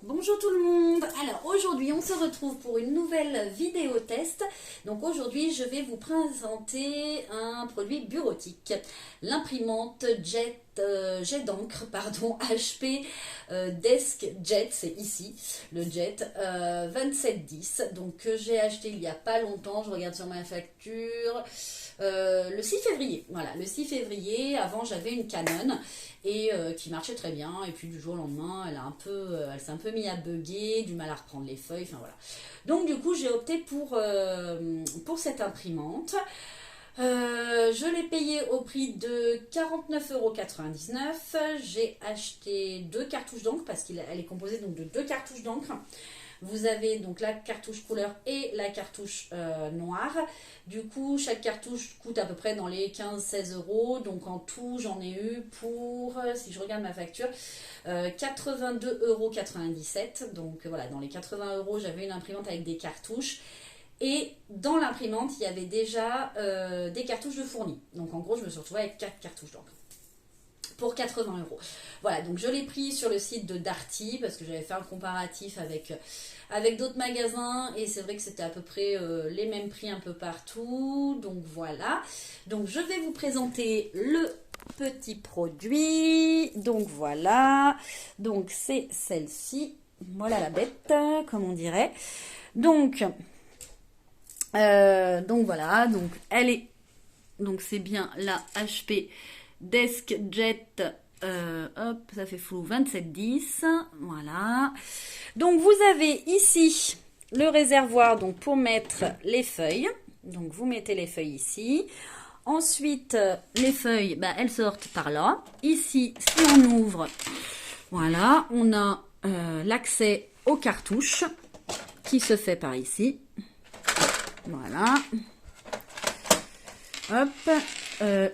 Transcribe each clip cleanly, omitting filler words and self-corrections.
Bonjour tout le monde. Alors aujourd'hui on se retrouve pour une nouvelle vidéo test. Donc aujourd'hui je vais vous présenter un produit bureautique, l'imprimante jet d'encre pardon HP Desk Jet, c'est ici le Jet 2710, donc que j'ai acheté il y a pas longtemps. Je regarde sur ma facture. Le 6 février, voilà, le 6 février. Avant j'avais une Canon et qui marchait très bien, et puis du jour au lendemain elle s'est un peu mis à bugger, du mal à reprendre les feuilles, enfin voilà. Donc du coup j'ai opté pour cette imprimante. Je l'ai payée au prix de 49,99 €. J'ai acheté deux cartouches d'encre parce qu'elle est composée donc de deux cartouches d'encre. Vous avez donc la cartouche couleur et la cartouche noire. Du coup, chaque cartouche coûte à peu près dans les 15-16 €. Donc en tout, j'en ai eu pour, si je regarde ma facture, 82,97 €. Donc voilà, dans les 80 €, j'avais une imprimante avec des cartouches. Et dans l'imprimante, il y avait déjà des cartouches de fourni. Donc en gros, je me suis retrouvée avec 4 cartouches d'encre pour 80 €. Voilà, donc je l'ai pris sur le site de Darty parce que j'avais fait un comparatif avec d'autres magasins et c'est vrai que c'était à peu près les mêmes prix un peu partout. Donc voilà, donc je vais vous présenter le petit produit. Donc voilà, donc c'est celle-ci. Voilà la bête, comme on dirait. Donc voilà, donc elle est, donc c'est bien la HP Desk Jet, hop, ça fait flou, 2710, voilà. Donc vous avez ici le réservoir donc pour mettre les feuilles. Donc vous mettez les feuilles ici. Ensuite, les feuilles, bah, elles sortent par là. Ici, si on ouvre, voilà, on a l'accès aux cartouches qui se fait par ici. Voilà. Hop.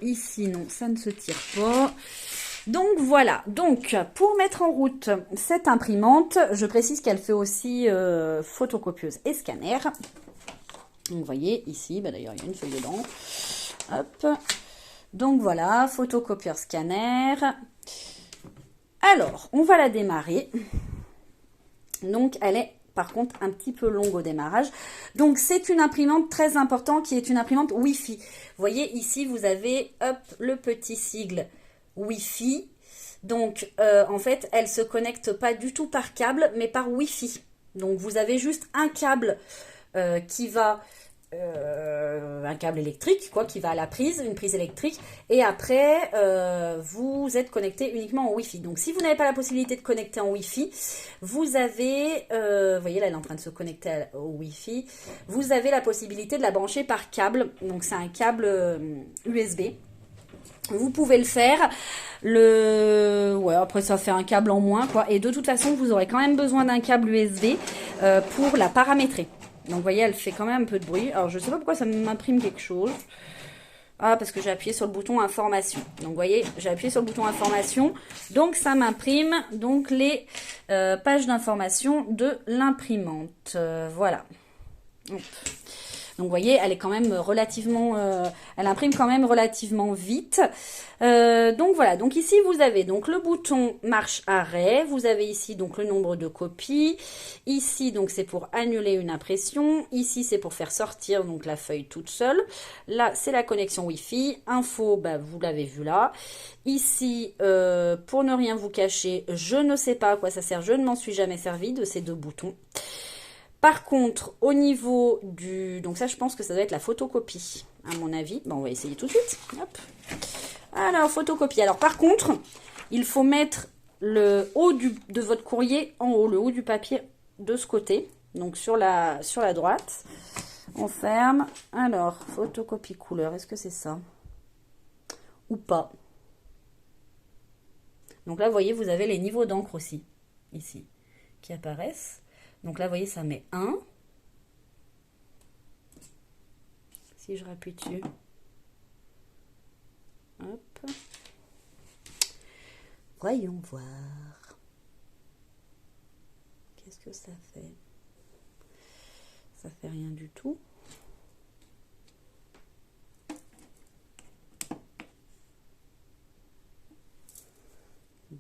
Ici, non, ça ne se tire pas. Donc voilà, donc pour mettre en route cette imprimante, je précise qu'elle fait aussi photocopieuse et scanner. Donc vous voyez ici, bah d'ailleurs il y a une feuille dedans. Hop. Donc voilà, photocopieur scanner. Alors, on va la démarrer. Donc elle est par contre un petit peu longue au démarrage. Donc c'est une imprimante très importante qui est une imprimante Wi-Fi. Vous voyez ici vous avez hop le petit sigle Wi-Fi. Donc en fait elle se connecte pas du tout par câble mais par Wi-Fi. Donc vous avez juste un câble qui va un câble électrique quoi qui va à la prise, une prise électrique, et après vous êtes connecté uniquement en Wi-Fi. Donc si vous n'avez pas la possibilité de connecter en Wi-Fi, vous avez vous voyez là elle est en train de se connecter au Wi-Fi, vous avez la possibilité de la brancher par câble. Donc c'est un câble USB. Vous pouvez le faire. Ouais, après ça fait un câble en moins quoi, et de toute façon vous aurez quand même besoin d'un câble USB pour la paramétrer. Donc vous voyez elle fait quand même un peu de bruit. Alors je sais pas pourquoi ça m'imprime quelque chose. Ah, parce que j'ai appuyé sur le bouton information. Donc vous voyez, j'ai appuyé sur le bouton information, donc ça m'imprime donc les pages d'information de l'imprimante. Voilà. Hop. Donc vous voyez, elle est quand même relativement, elle imprime quand même relativement vite. Donc voilà, donc ici vous avez donc le bouton marche arrêt, vous avez ici donc le nombre de copies, ici donc c'est pour annuler une impression, ici c'est pour faire sortir donc la feuille toute seule, là c'est la connexion Wi-Fi, info, bah, vous l'avez vu là, ici pour ne rien vous cacher, je ne sais pas à quoi ça sert, je ne m'en suis jamais servi de ces deux boutons. Par contre, au niveau du... Donc ça, je pense que ça doit être la photocopie, à mon avis. Bon, on va essayer tout de suite. Hop. Alors, photocopie. Alors, par contre, il faut mettre le haut de votre courrier en haut, le haut du papier de ce côté. Donc, sur la droite. On ferme. Alors, photocopie couleur, est-ce que c'est ça? Ou pas? Donc là, vous voyez, vous avez les niveaux d'encre aussi, ici, qui apparaissent. Donc là, vous voyez, ça met 1. Si je rappuie dessus. Hop. Voyons voir. Qu'est-ce que ça fait? Ça fait rien du tout.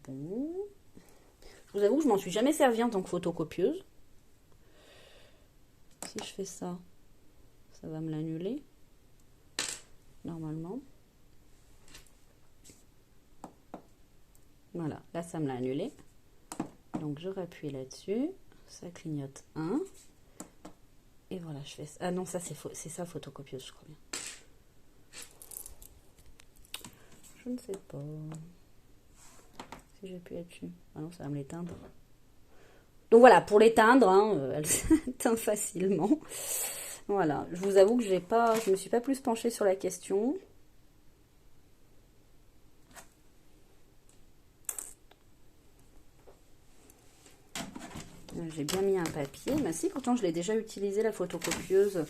Bon. Je vous avoue que je m'en suis jamais servie en tant que photocopieuse. Si je fais ça, ça va me l'annuler. Normalement. Voilà, là ça me l'a annulé. Donc je rappuie là-dessus. Ça clignote 1. Et voilà, je fais ça. Ah non, ça c'est ça photocopieuse, je crois bien. Je ne sais pas. Si j'appuie là-dessus. Ah non, ça va me l'éteindre. Donc voilà, pour l'éteindre, hein, elle s'éteint facilement. Voilà, je vous avoue que je me suis pas plus penchée sur la question. J'ai bien mis un papier. Mais si, pourtant je l'ai déjà utilisé la photocopieuse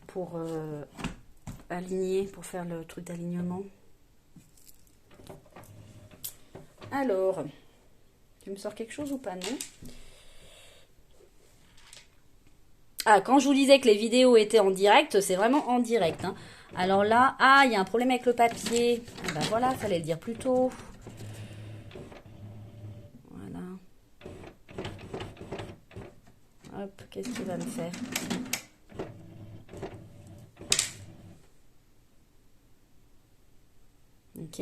pour aligner, pour faire le truc d'alignement. Alors, tu me sors quelque chose ou pas, non? Ah, quand je vous disais que les vidéos étaient en direct, c'est vraiment en direct. Hein. Alors là, ah, il y a un problème avec le papier. Ah ben voilà, fallait le dire plus tôt. Voilà. Hop, qu'est-ce qu'il va me faire? Ok.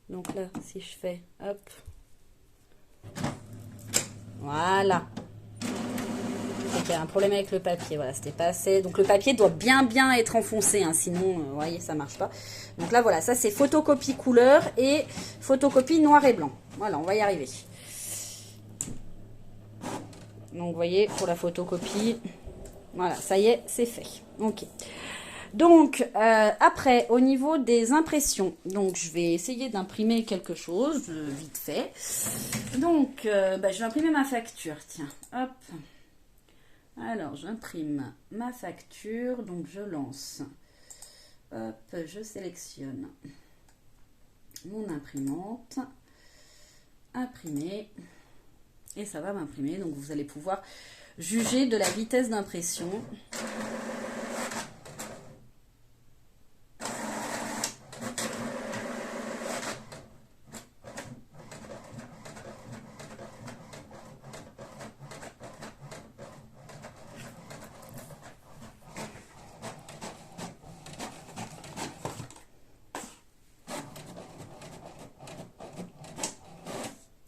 Donc là, si je fais, hop. Voilà. Donc il y a un problème avec le papier, voilà, c'était pas assez. Donc le papier doit bien être enfoncé, hein, sinon, vous voyez, ça marche pas. Donc là, voilà, ça c'est photocopie couleur et photocopie noir et blanc. Voilà, on va y arriver. Donc vous voyez, pour la photocopie, voilà, ça y est, c'est fait. Ok. Donc, après, au niveau des impressions, donc je vais essayer d'imprimer quelque chose, vite fait. Donc, je vais imprimer ma facture, tiens, hop. Alors, j'imprime ma facture, donc je lance. Hop, je sélectionne mon imprimante, imprimer, et ça va m'imprimer. Donc, vous allez pouvoir juger de la vitesse d'impression.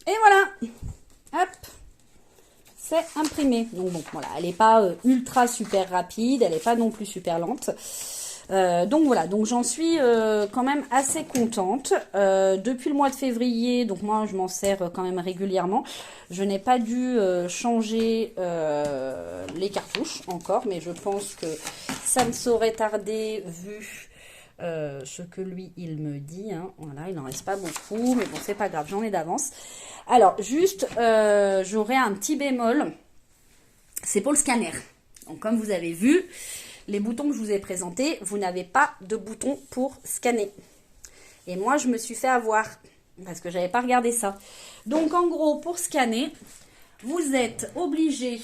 Et voilà, hop, c'est imprimé. Donc bon, voilà, elle n'est pas ultra super rapide, elle n'est pas non plus super lente. Donc voilà, donc j'en suis quand même assez contente. Depuis le mois de février, donc moi je m'en sers quand même régulièrement. Je n'ai pas dû changer les cartouches encore, mais je pense que ça ne saurait tarder vu ce que lui il me dit, hein. Voilà, il n'en reste pas beaucoup, mais bon, c'est pas grave, j'en ai d'avance. Alors, juste, j'aurai un petit bémol, c'est pour le scanner. Donc, comme vous avez vu, les boutons que je vous ai présentés, vous n'avez pas de bouton pour scanner. Et moi, je me suis fait avoir, parce que j'avais pas regardé ça. Donc, en gros, pour scanner, vous êtes obligé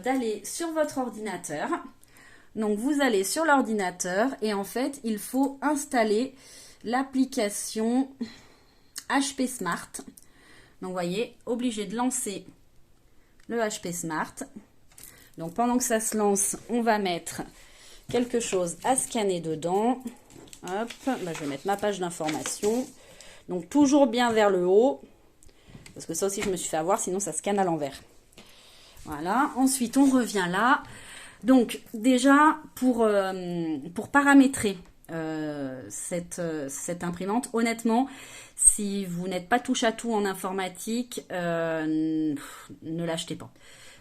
d'aller sur votre ordinateur. Donc, vous allez sur l'ordinateur et en fait, il faut installer l'application HP Smart. Donc, vous voyez, obligé de lancer le HP Smart. Donc, pendant que ça se lance, on va mettre quelque chose à scanner dedans. Hop, je vais mettre ma page d'information. Donc, toujours bien vers le haut. Parce que ça aussi, je me suis fait avoir, sinon ça scanne à l'envers. Voilà, ensuite, on revient là. Donc déjà, pour paramétrer cette imprimante, honnêtement, si vous n'êtes pas touche à tout en informatique, ne l'achetez pas.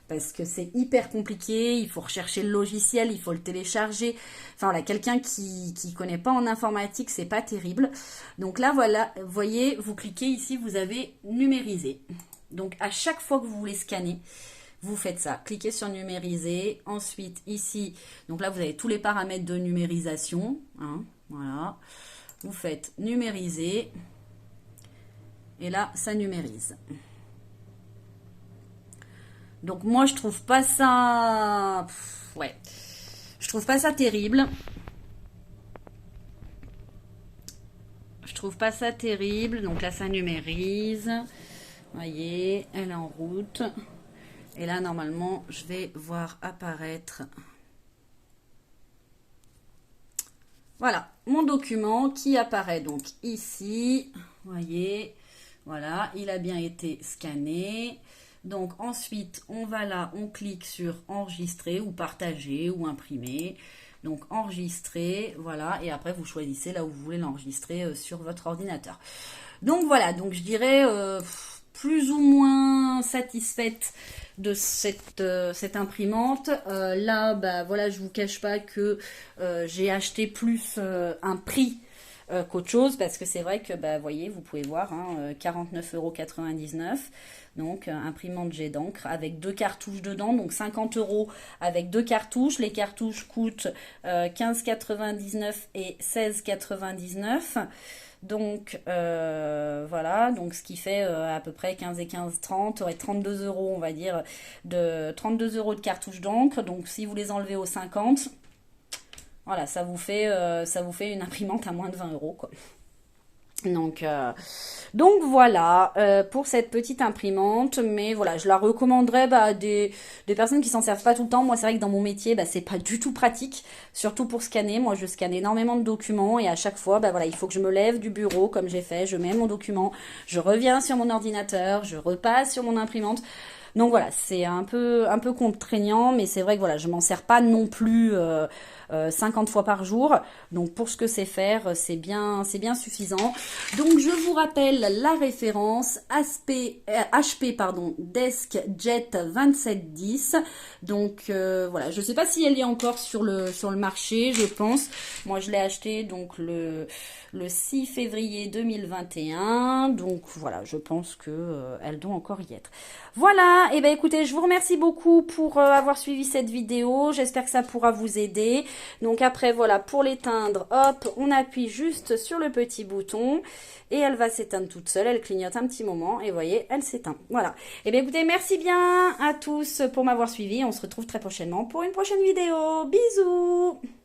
Parce que c'est hyper compliqué, il faut rechercher le logiciel, il faut le télécharger. Enfin voilà, quelqu'un qui ne connaît pas en informatique, c'est pas terrible. Donc là, voilà, vous voyez, vous cliquez ici, vous avez numériser. Donc à chaque fois que vous voulez scanner, vous faites ça, cliquez sur numériser, ensuite ici, donc là vous avez tous les paramètres de numérisation, hein, voilà, vous faites numériser, et là ça numérise. Donc moi je trouve pas ça, ouais, je trouve pas ça terrible. Je trouve pas ça terrible, donc là ça numérise. Voyez, elle est en route. Et là, normalement, je vais voir apparaître. Voilà, mon document qui apparaît donc ici. Voyez, voilà, il a bien été scanné. Donc ensuite, on va là, on clique sur enregistrer ou partager ou imprimer. Donc enregistrer, voilà, et après vous choisissez là où vous voulez l'enregistrer sur votre ordinateur. Donc voilà, donc je dirais plus ou moins satisfaite de cette imprimante. Là, bah voilà, je vous cache pas que j'ai acheté plus un prix qu'autre chose, parce que c'est vrai que, bah, voyez, vous pouvez voir, hein, 49,99 €. Donc, imprimante jet d'encre avec 2 cartouches dedans, donc 50 € avec 2 cartouches. Les cartouches coûtent 15,99 et 16,99. Donc, voilà, donc ce qui fait à peu près 15 et 15, 30, ouais, 32 €, on va dire, 32 € de cartouches d'encre. Donc, si vous les enlevez aux 50, voilà, ça vous fait une imprimante à moins de 20 €, quoi. Donc voilà pour cette petite imprimante, mais voilà, je la recommanderais à des personnes qui s'en servent pas tout le temps. Moi, c'est vrai que dans mon métier, c'est pas du tout pratique, surtout pour scanner. Moi, je scanne énormément de documents et à chaque fois, voilà, il faut que je me lève du bureau comme j'ai fait, je mets mon document, je reviens sur mon ordinateur, je repasse sur mon imprimante. Donc voilà, c'est un peu contraignant, mais c'est vrai que voilà, je m'en sers pas non plus 50 fois par jour. Donc pour ce que c'est faire, c'est bien suffisant. Donc je vous rappelle la référence HP Desk Jet 2710. Donc voilà, je sais pas si elle est encore sur le marché, je pense. Moi je l'ai acheté donc le 6 février 2021. Donc voilà, je pense que elle doit encore y être. Voilà, et ben écoutez, je vous remercie beaucoup pour avoir suivi cette vidéo. J'espère que ça pourra vous aider. Donc après, voilà, pour l'éteindre, hop, on appuie juste sur le petit bouton et elle va s'éteindre toute seule. Elle clignote un petit moment et vous voyez, elle s'éteint. Voilà. Et bien écoutez, merci bien à tous pour m'avoir suivi. On se retrouve très prochainement pour une prochaine vidéo. Bisous!